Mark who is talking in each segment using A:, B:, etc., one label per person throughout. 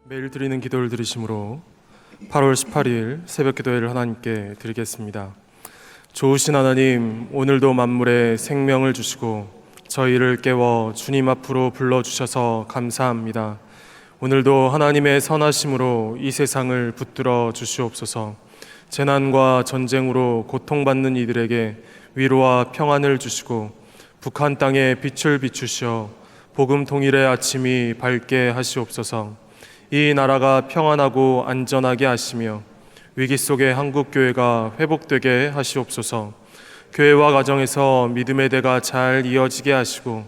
A: 매일 드리는 기도를 들으심으로 8월 18일 새벽 기도회를 하나님께 드리겠습니다. 좋으신 하나님, 오늘도 만물에 생명을 주시고 저희를 깨워 주님 앞으로 불러주셔서 감사합니다. 오늘도 하나님의 선하심으로 이 세상을 붙들어 주시옵소서. 재난과 전쟁으로 고통받는 이들에게 위로와 평안을 주시고 북한 땅에 빛을 비추시어 복음 통일의 아침이 밝게 하시옵소서. 이 나라가 평안하고 안전하게 하시며 위기 속에 한국교회가 회복되게 하시옵소서. 교회와 가정에서 믿음의 대가 잘 이어지게 하시고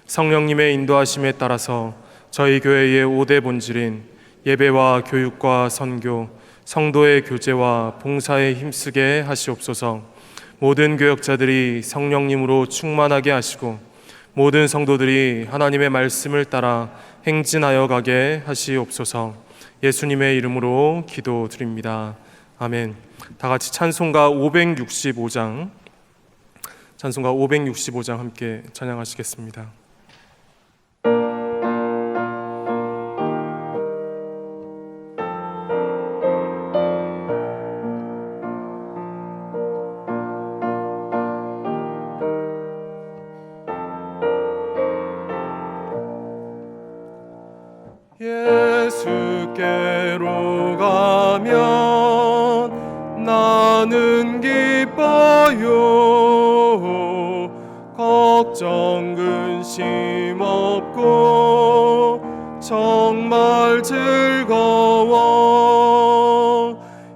A: 성령님의 인도하심에 따라서 저희 교회의 5대 본질인 예배와 교육과 선교, 성도의 교제와 봉사에 힘쓰게 하시옵소서. 모든 교역자들이 성령님으로 충만하게 하시고 모든 성도들이 하나님의 말씀을 따라 행진하여 가게 하시옵소서. 예수님의 이름으로 기도드립니다. 아멘. 다 같이 찬송가 565장 함께 찬양하시겠습니다.
B: 예수께로 가면 나는 기뻐요. 걱정 근심 없고 정말 즐거워.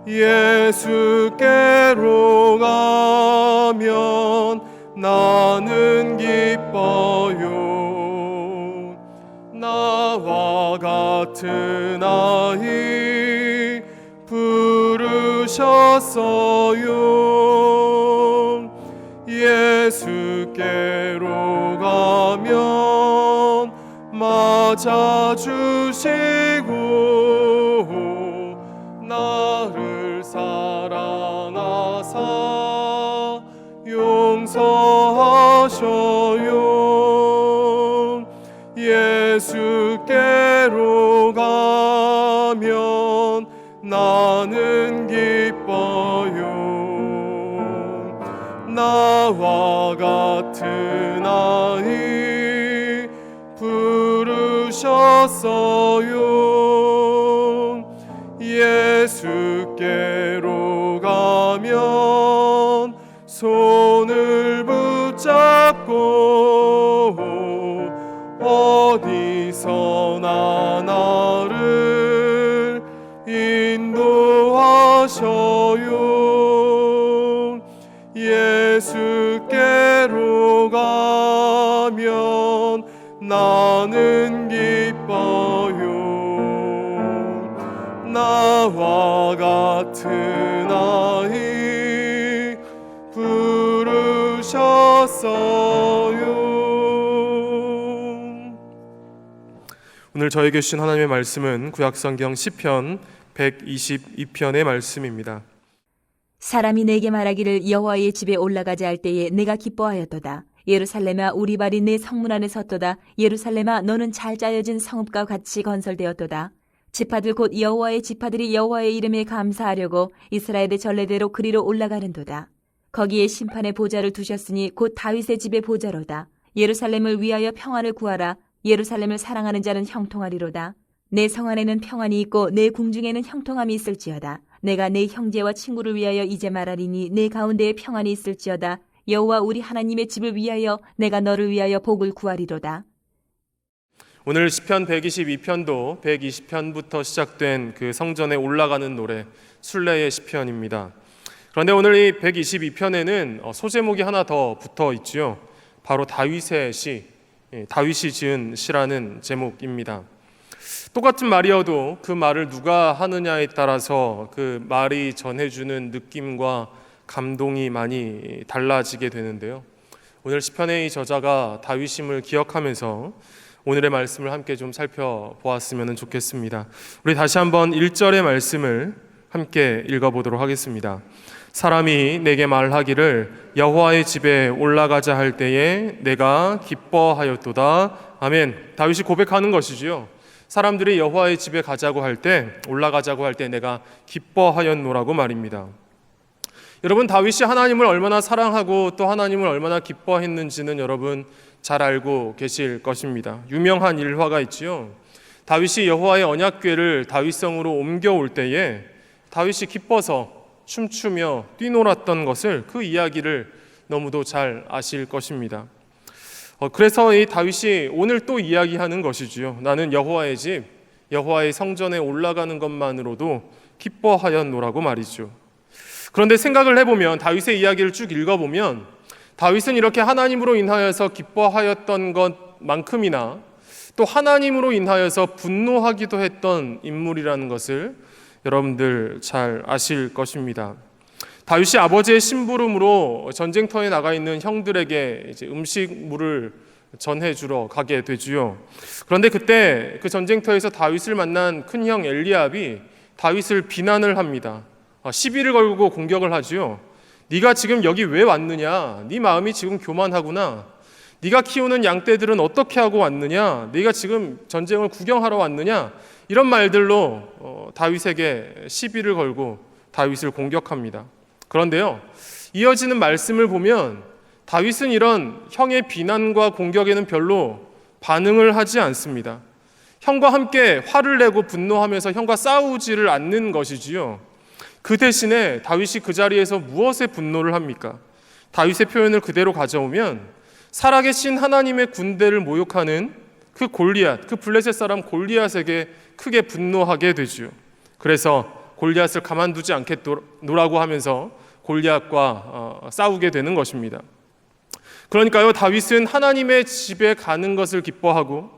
B: 예수께로 가면 나는 기뻐요. 나와 같은 아이 부르셨어요. 예수께로 가면 맞아주시고 나를 사랑하사 용서하셔요. 예수께로 가면 나는 기뻐요. 나와 같은 아이 부르셨어요. 예수께로 가면 손을 붙잡고 어디서나 나를 인도하셔요. 예수께로 가면 나는 기뻐요. 나와 같은 아이 부르셨어요.
A: 오늘 저에게 주신 하나님의 말씀은 구약성경 시편 122편의 말씀입니다.
C: 사람이 내게 말하기를 여호와의 집에 올라가자 할 때에 내가 기뻐하였도다. 예루살렘아 우리 발이 내 성문 안에 섰도다. 예루살렘아 너는 잘 짜여진 성읍과 같이 건설되었도다. 지파들 곧 여호와의 지파들이 여호와의 이름에 감사하려고 이스라엘의 전례대로 그리로 올라가는도다. 거기에 심판의 보좌를 두셨으니 곧 다윗의 집의 보좌로다. 예루살렘을 위하여 평안을 구하라. 예루살렘을 사랑하는 자는 형통하리로다. 내 성 안에는 평안이 있고 내 궁중에는 형통함이 있을지어다. 내가 내 형제와 친구를 위하여 이제 말하리니 내 가운데에 평안이 있을지어다. 여호와 우리 하나님의 집을 위하여 내가 너를 위하여 복을 구하리로다.
A: 오늘 시편 122편도 120편부터 시작된 그 성전에 올라가는 노래 순례의 시편입니다. 그런데 오늘 이 122편에는 소제목이 하나 더 붙어 있지요. 바로 다윗의 시, 다윗이 지은 시라는 제목입니다. 똑같은 말이어도 그 말을 누가 하느냐에 따라서 그 말이 전해주는 느낌과 감동이 많이 달라지게 되는데요. 오늘 시편의 이 저자가 다윗임을 기억하면서 오늘의 말씀을 함께 좀 살펴보았으면 좋겠습니다. 우리 다시 한번 1절의 말씀을 함께 읽어보도록 하겠습니다. 사람이 내게 말하기를 여호와의 집에 올라가자 할 때에 내가 기뻐하였도다. 아멘. 다윗이 고백하는 것이지요. 사람들이 여호와의 집에 가자고 할 때, 올라가자고 할 때 내가 기뻐하였노라고 말입니다. 여러분, 다윗이 하나님을 얼마나 사랑하고 또 하나님을 얼마나 기뻐했는지는 여러분 잘 알고 계실 것입니다. 유명한 일화가 있지요. 다윗이 여호와의 언약궤를 다윗성으로 옮겨올 때에 다윗이 기뻐서 춤추며 뛰놀았던 것을, 그 이야기를 너무도 잘 아실 것입니다. 그래서 이 다윗이 오늘 또 이야기하는 것이지요. 나는 여호와의 집, 여호와의 성전에 올라가는 것만으로도 기뻐하였노라고 말이죠. 그런데 생각을 해보면, 다윗의 이야기를 쭉 읽어보면 다윗은 이렇게 하나님으로 인하여서 기뻐하였던 것만큼이나 또 하나님으로 인하여서 분노하기도 했던 인물이라는 것을 여러분들 잘 아실 것입니다. 다윗이 아버지의 심부름으로 전쟁터에 나가 있는 형들에게 이제 음식물을 전해주러 가게 되지요. 그런데 그때 그 전쟁터에서 다윗을 만난 큰형 엘리압이 다윗을 비난을 합니다. 시비를 걸고 공격을 하지요. 네가 지금 여기 왜 왔느냐? 네 마음이 지금 교만하구나. 네가 키우는 양떼들은 어떻게 하고 왔느냐? 네가 지금 전쟁을 구경하러 왔느냐? 이런 말들로 다윗에게 시비를 걸고 다윗을 공격합니다. 그런데요, 이어지는 말씀을 보면 다윗은 이런 형의 비난과 공격에는 별로 반응을 하지 않습니다. 형과 함께 화를 내고 분노하면서 형과 싸우지를 않는 것이지요. 그 대신에 다윗이 그 자리에서 무엇에 분노를 합니까? 다윗의 표현을 그대로 가져오면 살아계신 하나님의 군대를 모욕하는 그 골리앗, 그 블레셋 사람 골리앗에게 크게 분노하게 되지요. 그래서 골리앗을 가만두지 않겠노라고 하면서 골리앗과 싸우게 되는 것입니다. 그러니까요, 다윗은 하나님의 집에 가는 것을 기뻐하고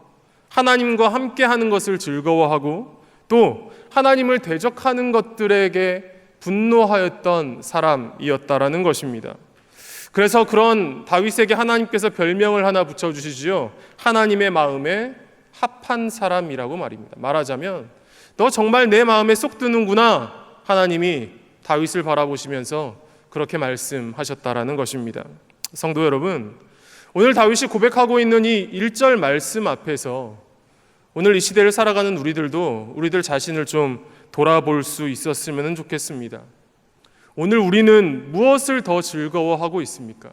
A: 하나님과 함께 하는 것을 즐거워하고 또 하나님을 대적하는 것들에게 분노하였던 사람이었다라는 것입니다. 그래서 그런 다윗에게 하나님께서 별명을 하나 붙여주시지요. 하나님의 마음에 합한 사람이라고 말입니다. 말하자면 너 정말 내 마음에 쏙 드는구나. 하나님이 다윗을 바라보시면서 그렇게 말씀하셨다라는 것입니다. 성도 여러분, 오늘 다윗이 고백하고 있는 이 1절 말씀 앞에서 오늘 이 시대를 살아가는 우리들 자신을 좀 돌아볼 수 있었으면 좋겠습니다. 오늘 우리는 무엇을 더 즐거워하고 있습니까?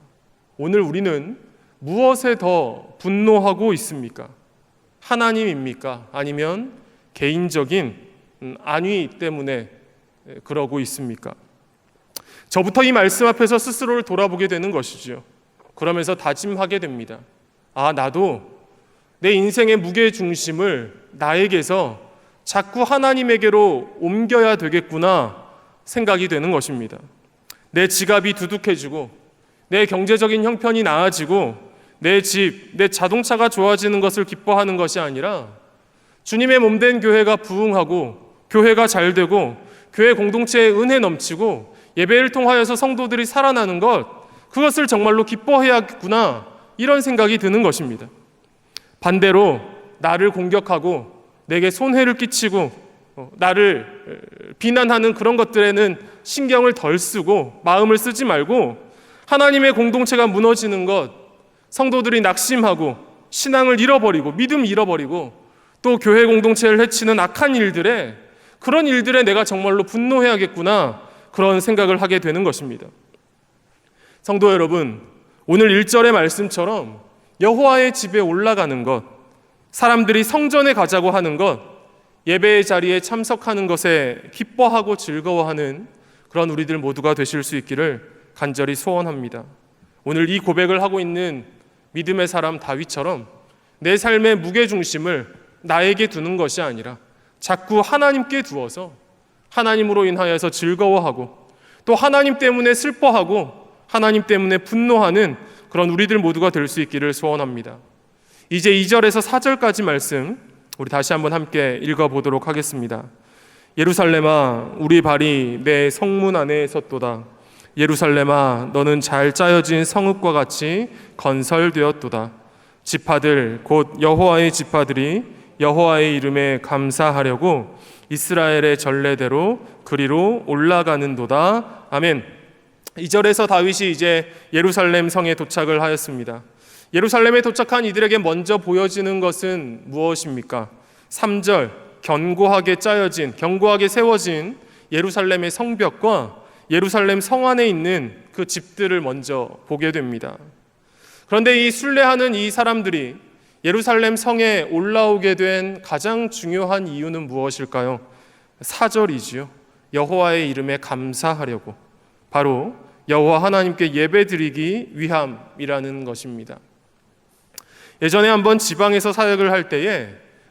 A: 오늘 우리는 무엇에 더 분노하고 있습니까? 하나님입니까? 아니면 개인적인 안위 때문에 그러고 있습니까? 저부터 이 말씀 앞에서 스스로를 돌아보게 되는 것이죠. 그러면서 다짐하게 됩니다. 나도 내 인생의 무게 중심을 나에게서 자꾸 하나님에게로 옮겨야 되겠구나 생각이 되는 것입니다. 내 지갑이 두둑해지고 내 경제적인 형편이 나아지고 내 집, 내 자동차가 좋아지는 것을 기뻐하는 것이 아니라 주님의 몸된 교회가 부흥하고 교회가 잘 되고 교회 공동체에 은혜 넘치고 예배를 통하여서 성도들이 살아나는 그것을 정말로 기뻐해야겠구나, 이런 생각이 드는 것입니다. 반대로 나를 공격하고 내게 손해를 끼치고 나를 비난하는 그런 것들에는 신경을 덜 쓰고 마음을 쓰지 말고 하나님의 공동체가 무너지는 것, 성도들이 낙심하고 신앙을 잃어버리고 믿음 잃어버리고 또 교회 공동체를 해치는 악한 일들에, 그런 일들에 내가 정말로 분노해야겠구나, 그런 생각을 하게 되는 것입니다. 성도 여러분, 오늘 1절의 말씀처럼 여호와의 집에 올라가는 것, 사람들이 성전에 가자고 하는 것, 예배의 자리에 참석하는 것에 기뻐하고 즐거워하는 그런 우리들 모두가 되실 수 있기를 간절히 소원합니다. 오늘 이 고백을 하고 있는 믿음의 사람 다윗처럼 내 삶의 무게중심을 나에게 두는 것이 아니라 자꾸 하나님께 두어서 하나님으로 인하여서 즐거워하고 또 하나님 때문에 슬퍼하고 하나님 때문에 분노하는 그런 우리들 모두가 될 수 있기를 소원합니다. 이제 2절에서 4절까지 말씀 우리 다시 한번 함께 읽어보도록 하겠습니다. 예루살렘아, 우리 발이 내 성문 안에 섰도다. 예루살렘아, 너는 잘 짜여진 성읍과 같이 건설되었도다. 지파들 곧 여호와의 지파들이 여호와의 이름에 감사하려고 이스라엘의 전례대로 그리로 올라가는도다. 아멘. 2절에서 다윗이 이제 예루살렘 성에 도착을 하였습니다. 예루살렘에 도착한 이들에게 먼저 보여지는 것은 무엇입니까? 3절 견고하게 세워진 예루살렘의 성벽과 예루살렘 성 안에 있는 그 집들을 먼저 보게 됩니다. 그런데 이 순례하는 이 사람들이 예루살렘 성에 올라오게 된 가장 중요한 이유는 무엇일까요? 4절이지요. 여호와의 이름에 감사하려고, 바로 여호와 하나님께 예배드리기 위함이라는 것입니다. 예전에 한번 지방에서 사역을 할 때에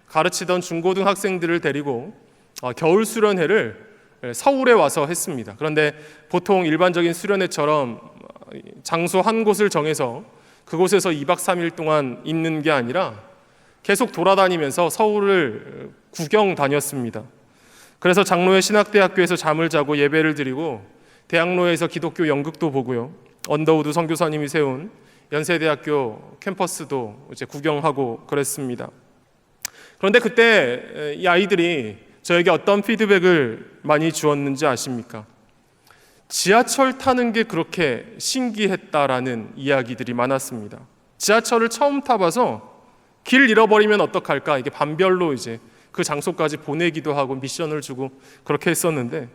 A: 가르치던 중고등학생들을 데리고 겨울 수련회를 서울에 와서 했습니다. 그런데 보통 일반적인 수련회처럼 장소 한 곳을 정해서 그곳에서 2박 3일 동안 있는 게 아니라 계속 돌아다니면서 서울을 구경 다녔습니다. 그래서 장로의 신학대학교에서 잠을 자고 예배를 드리고, 대학로에서 기독교 연극도 보고요, 언더우드 선교사님이 세운 연세대학교 캠퍼스도 이제 구경하고 그랬습니다. 그런데 그때 이 아이들이 저에게 어떤 피드백을 많이 주었는지 아십니까? 지하철 타는 게 그렇게 신기했다라는 이야기들이 많았습니다. 지하철을 처음 타봐서 길 잃어버리면 어떡할까, 이게 반별로 이제 그 장소까지 보내기도 하고 미션을 주고 그렇게 했었는데,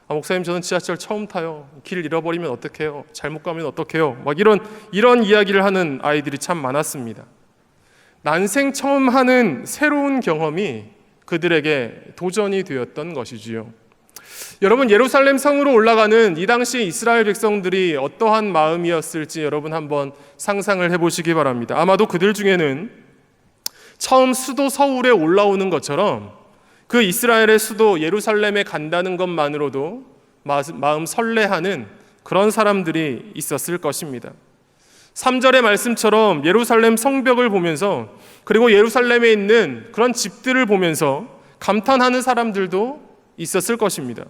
A: 목사님 저는 지하철 처음 타요. 길 잃어버리면 어떡해요? 잘못 가면 어떡해요? 막 이런 이야기를 하는 아이들이 참 많았습니다. 난생 처음 하는 새로운 경험이 그들에게 도전이 되었던 것이지요. 여러분, 예루살렘 성으로 올라가는 이 당시 이스라엘 백성들이 어떠한 마음이었을지 여러분 한번 상상을 해보시기 바랍니다. 아마도 그들 중에는 처음 수도 서울에 올라오는 것처럼 그 이스라엘의 수도 예루살렘에 간다는 것만으로도 마음 설레하는 그런 사람들이 있었을 것입니다. 3절의 말씀처럼 예루살렘 성벽을 보면서, 그리고 예루살렘에 있는 그런 집들을 보면서 감탄하는 사람들도 있었을 것입니다.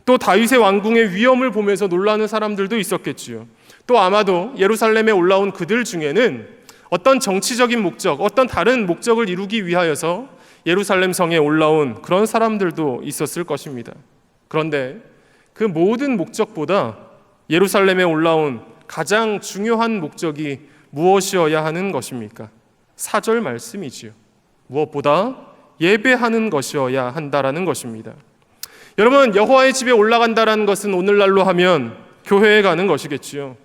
A: 또 다윗의 왕궁의 위엄을 보면서 놀라는 사람들도 있었겠지요. 또 아마도 예루살렘에 올라온 그들 중에는 어떤 정치적인 목적, 어떤 다른 목적을 이루기 위하여서 예루살렘 성에 올라온 그런 사람들도 있었을 것입니다. 그런데 그 모든 목적보다 예루살렘에 올라온 가장 중요한 목적이 무엇이어야 하는 것입니까? 4절 말씀이지요. 무엇보다 예배하는 것이어야 한다라는 것입니다. 여러분, 여호와의 집에 올라간다라는 것은 오늘날로 하면 교회에 가는 것이겠지요.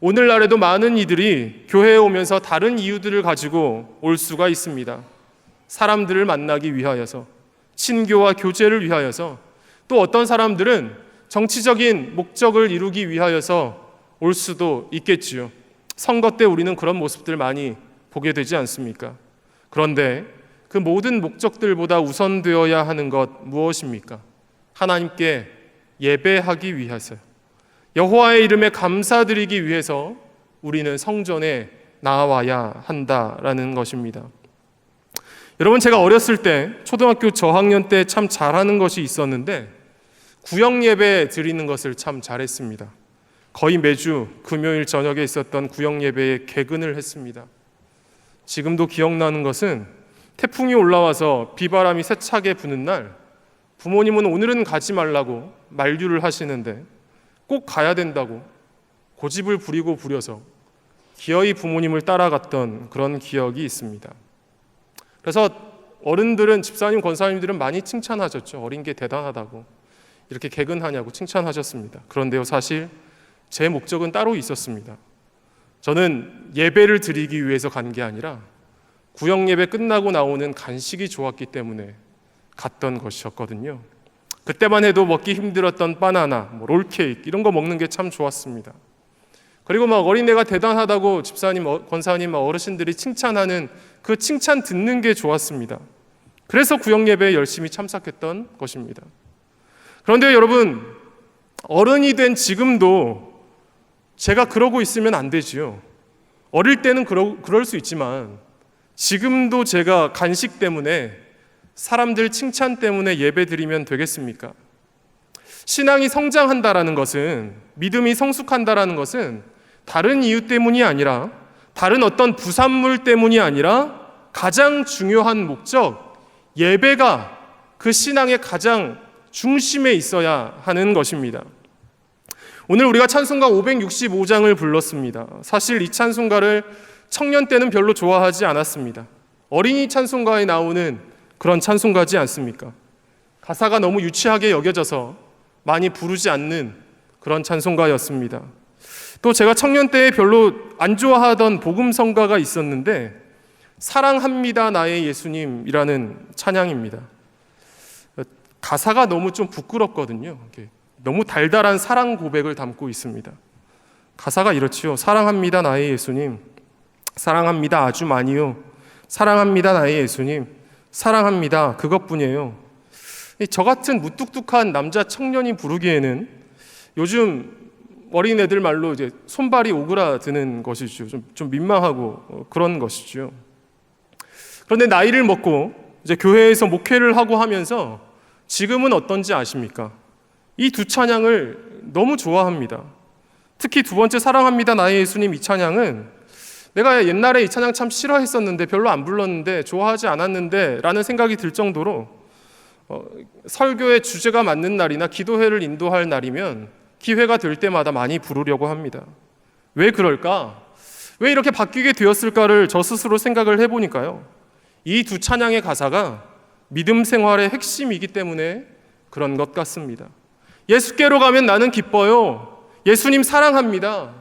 A: 오늘날에도 많은 이들이 교회에 오면서 다른 이유들을 가지고 올 수가 있습니다. 사람들을 만나기 위하여서, 친교와 교제를 위하여서, 또 어떤 사람들은 정치적인 목적을 이루기 위하여서 올 수도 있겠지요. 선거 때 우리는 그런 모습들 많이 보게 되지 않습니까? 그런데 그 모든 목적들보다 우선되어야 하는 것 무엇입니까? 하나님께 예배하기 위해서요. 여호와의 이름에 감사드리기 위해서 우리는 성전에 나와야 한다라는 것입니다. 여러분, 제가 어렸을 때 초등학교 저학년 때 참 잘하는 것이 있었는데, 구역 예배 드리는 것을 참 잘했습니다. 거의 매주 금요일 저녁에 있었던 구역 예배에 개근을 했습니다. 지금도 기억나는 것은 태풍이 올라와서 비바람이 세차게 부는 날, 부모님은 오늘은 가지 말라고 만류를 하시는데 꼭 가야 된다고 고집을 부리고 부려서 기어이 부모님을 따라갔던 그런 기억이 있습니다. 그래서 어른들은, 집사님, 권사님들은 많이 칭찬하셨죠. 어린 게 대단하다고, 이렇게 개근하냐고 칭찬하셨습니다. 그런데요, 사실 제 목적은 따로 있었습니다. 저는 예배를 드리기 위해서 간 게 아니라 구역 예배 끝나고 나오는 간식이 좋았기 때문에 갔던 것이었거든요. 그때만 해도 먹기 힘들었던 바나나, 롤케이크 이런 거 먹는 게 참 좋았습니다. 그리고 막 어린애가 대단하다고 집사님, 권사님, 어르신들이 칭찬하는 그 칭찬 듣는 게 좋았습니다. 그래서 구역 예배에 열심히 참석했던 것입니다. 그런데 여러분, 어른이 된 지금도 제가 그러고 있으면 안 되지요. 어릴 때는 그럴 수 있지만 지금도 제가 간식 때문에, 사람들 칭찬 때문에 예배 드리면 되겠습니까? 신앙이 성장한다라는 것은, 믿음이 성숙한다라는 것은 다른 이유 때문이 아니라, 다른 어떤 부산물 때문이 아니라 가장 중요한 목적, 예배가 그 신앙의 가장 중심에 있어야 하는 것입니다. 오늘 우리가 찬송가 565장을 불렀습니다. 사실 이 찬송가를 청년 때는 별로 좋아하지 않았습니다. 어린이 찬송가에 나오는 그런 찬송가지 않습니까? 가사가 너무 유치하게 여겨져서 많이 부르지 않는 그런 찬송가였습니다. 또 제가 청년 때에 별로 안 좋아하던 복음성가가 있었는데 사랑합니다 나의 예수님이라는 찬양입니다. 가사가 너무 좀 부끄럽거든요. 너무 달달한 사랑 고백을 담고 있습니다. 가사가 이렇지요. 사랑합니다 나의 예수님, 사랑합니다 아주 많이요, 사랑합니다 나의 예수님, 사랑합니다 그것뿐이에요. 저 같은 무뚝뚝한 남자 청년이 부르기에는 요즘 어린애들 말로 이제 손발이 오그라드는 것이죠. 좀 민망하고 그런 것이죠. 그런데 나이를 먹고 이제 교회에서 목회를 하고 하면서 지금은 어떤지 아십니까? 이 두 찬양을 너무 좋아합니다. 특히 두 번째 사랑합니다 나의 예수님 이 찬양은 내가 옛날에 이 찬양 참 싫어했었는데 별로 안 불렀는데 좋아하지 않았는데 라는 생각이 들 정도로 설교의 주제가 맞는 날이나 기도회를 인도할 날이면 기회가 될 때마다 많이 부르려고 합니다. 왜 그럴까? 왜 이렇게 바뀌게 되었을까를 저 스스로 생각을 해보니까요, 이 두 찬양의 가사가 믿음 생활의 핵심이기 때문에 그런 것 같습니다. 예수께로 가면 나는 기뻐요. 예수님 사랑합니다.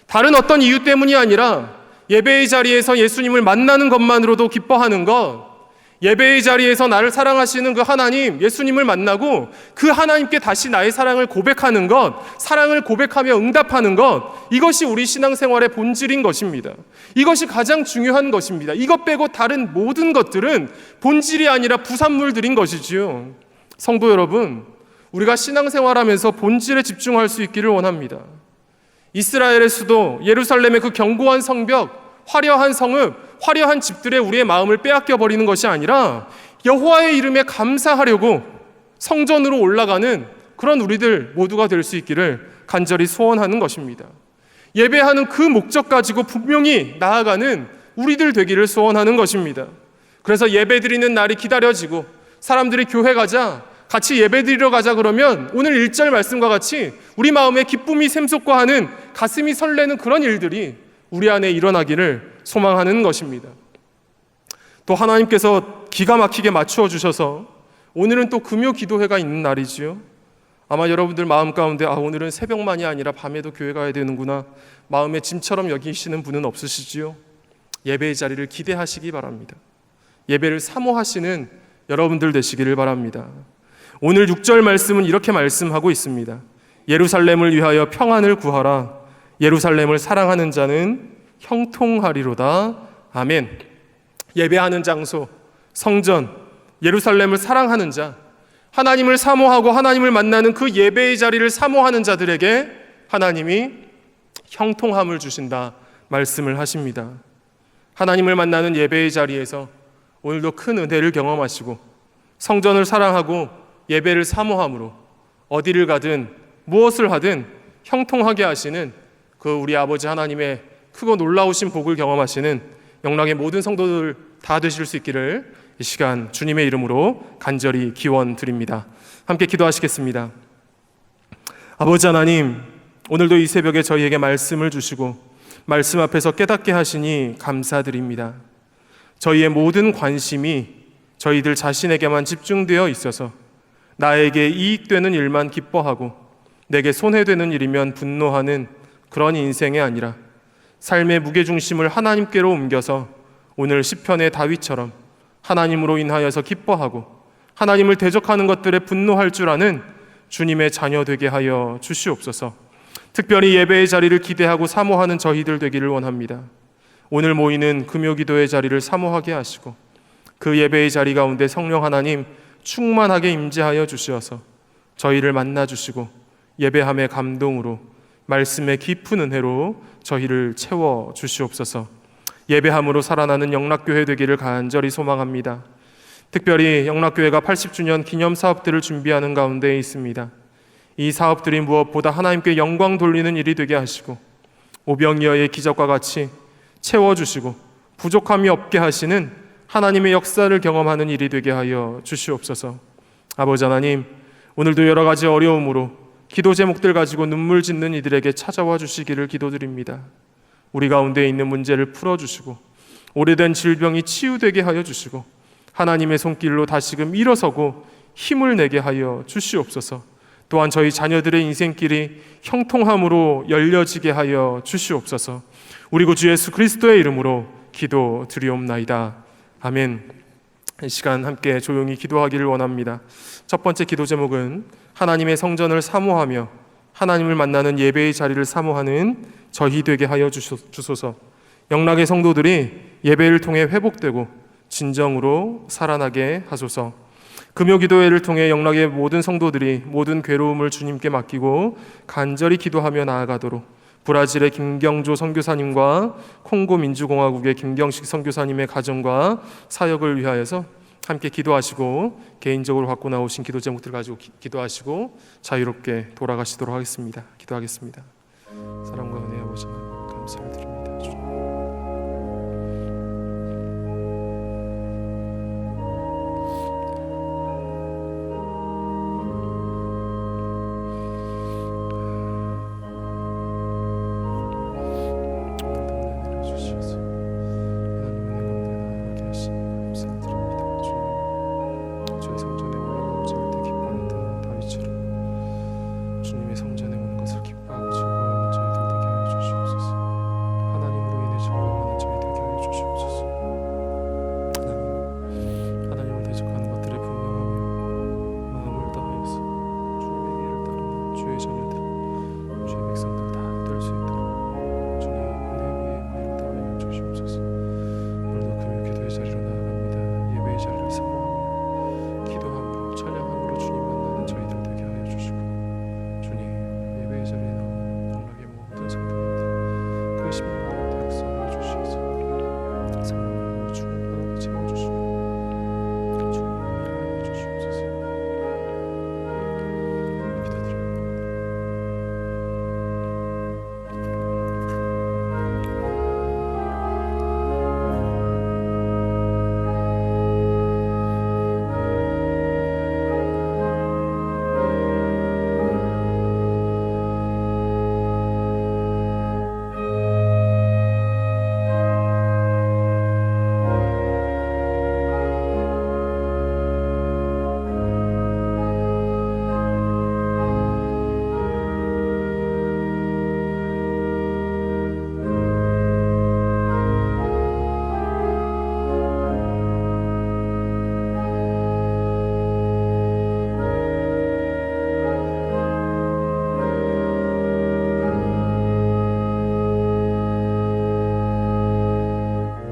A: 다른 어떤 이유 때문이 아니라 예배의 자리에서 예수님을 만나는 것만으로도 기뻐하는 것, 예배의 자리에서 나를 사랑하시는 그 하나님, 예수님을 만나고 그 하나님께 다시 나의 사랑을 고백하는 것, 사랑을 고백하며 응답하는 것, 이것이 우리 신앙생활의 본질인 것입니다. 이것이 가장 중요한 것입니다. 이것 빼고 다른 모든 것들은 본질이 아니라 부산물들인 것이지요. 성도 여러분, 우리가 신앙생활하면서 본질에 집중할 수 있기를 원합니다. 이스라엘의 수도 예루살렘의 그 견고한 성벽, 화려한 성읍, 화려한 집들에 우리의 마음을 빼앗겨 버리는 것이 아니라 여호와의 이름에 감사하려고 성전으로 올라가는 그런 우리들 모두가 될 수 있기를 간절히 소원하는 것입니다. 예배하는 그 목적 가지고 분명히 나아가는 우리들 되기를 소원하는 것입니다. 그래서 예배드리는 날이 기다려지고 사람들이 교회 가자, 같이 예배드리러 가자 그러면 오늘 1절 말씀과 같이 우리 마음에 기쁨이 샘솟고하는, 가슴이 설레는 그런 일들이 우리 안에 일어나기를 소망하는 것입니다. 또 하나님께서 기가 막히게 맞추어 주셔서 오늘은 또 금요 기도회가 있는 날이지요. 아마 여러분들 마음 가운데 오늘은 새벽만이 아니라 밤에도 교회 가야 되는구나, 마음의 짐처럼 여기시는 분은 없으시지요? 예배의 자리를 기대하시기 바랍니다. 예배를 사모하시는 여러분들 되시기를 바랍니다. 오늘 6절 말씀은 이렇게 말씀하고 있습니다. 예루살렘을 위하여 평안을 구하라. 예루살렘을 사랑하는 자는 형통하리로다. 아멘. 예배하는 장소, 성전, 예루살렘을 사랑하는 자, 하나님을 사모하고 하나님을 만나는 그 예배의 자리를 사모하는 자들에게 하나님이 형통함을 주신다 말씀을 하십니다. 하나님을 만나는 예배의 자리에서 오늘도 큰 은혜를 경험하시고 성전을 사랑하고 예배를 사모함으로 어디를 가든 무엇을 하든 형통하게 하시는 그 우리 아버지 하나님의 크고 놀라우신 복을 경험하시는 영락의 모든 성도들 다 되실 수 있기를 이 시간 주님의 이름으로 간절히 기원 드립니다. 함께 기도하시겠습니다. 아버지 하나님, 오늘도 이 새벽에 저희에게 말씀을 주시고 말씀 앞에서 깨닫게 하시니 감사드립니다. 저희의 모든 관심이 저희들 자신에게만 집중되어 있어서 나에게 이익되는 일만 기뻐하고 내게 손해되는 일이면 분노하는 그런 인생이 아니라 삶의 무게중심을 하나님께로 옮겨서 오늘 시편의 다윗처럼 하나님으로 인하여서 기뻐하고 하나님을 대적하는 것들에 분노할 줄 아는 주님의 자녀 되게 하여 주시옵소서. 특별히 예배의 자리를 기대하고 사모하는 저희들 되기를 원합니다. 오늘 모이는 금요기도의 자리를 사모하게 하시고 그 예배의 자리 가운데 성령 하나님 충만하게 임재하여 주시어서 저희를 만나 주시고 예배함의 감동으로 말씀의 깊은 은혜로 저희를 채워 주시옵소서. 예배함으로 살아나는 영락교회 되기를 간절히 소망합니다. 특별히 영락교회가 80주년 기념 사업들을 준비하는 가운데 있습니다. 이 사업들이 무엇보다 하나님께 영광 돌리는 일이 되게 하시고 오병이어의 기적과 같이 채워주시고 부족함이 없게 하시는 하나님의 역사를 경험하는 일이 되게 하여 주시옵소서. 아버지 하나님, 오늘도 여러 가지 어려움으로 기도 제목들 가지고 눈물 짓는 이들에게 찾아와 주시기를 기도드립니다. 우리 가운데 있는 문제를 풀어주시고 오래된 질병이 치유되게 하여 주시고 하나님의 손길로 다시금 일어서고 힘을 내게 하여 주시옵소서. 또한 저희 자녀들의 인생길이 형통함으로 열려지게 하여 주시옵소서. 우리 구주 예수 그리스도의 이름으로 기도드리옵나이다. 아멘. 이 시간 함께 조용히 기도하기를 원합니다. 첫 번째 기도 제목은 하나님의 성전을 사모하며 하나님을 만나는 예배의 자리를 사모하는 저희 되게 하여 주소서. 영락의 성도들이 예배를 통해 회복되고 진정으로 살아나게 하소서. 금요 기도회를 통해 영락의 모든 성도들이 모든 괴로움을 주님께 맡기고 간절히 기도하며 나아가도록 브라질의 김경조 선교사님과 콩고 민주공화국의 김경식 선교사님의 가정과 사역을 위하여서 함께 기도하시고 개인적으로 갖고 나오신 기도 제목들 가지고 기도하시고 자유롭게 돌아가시도록 하겠습니다. 기도하겠습니다. 사랑과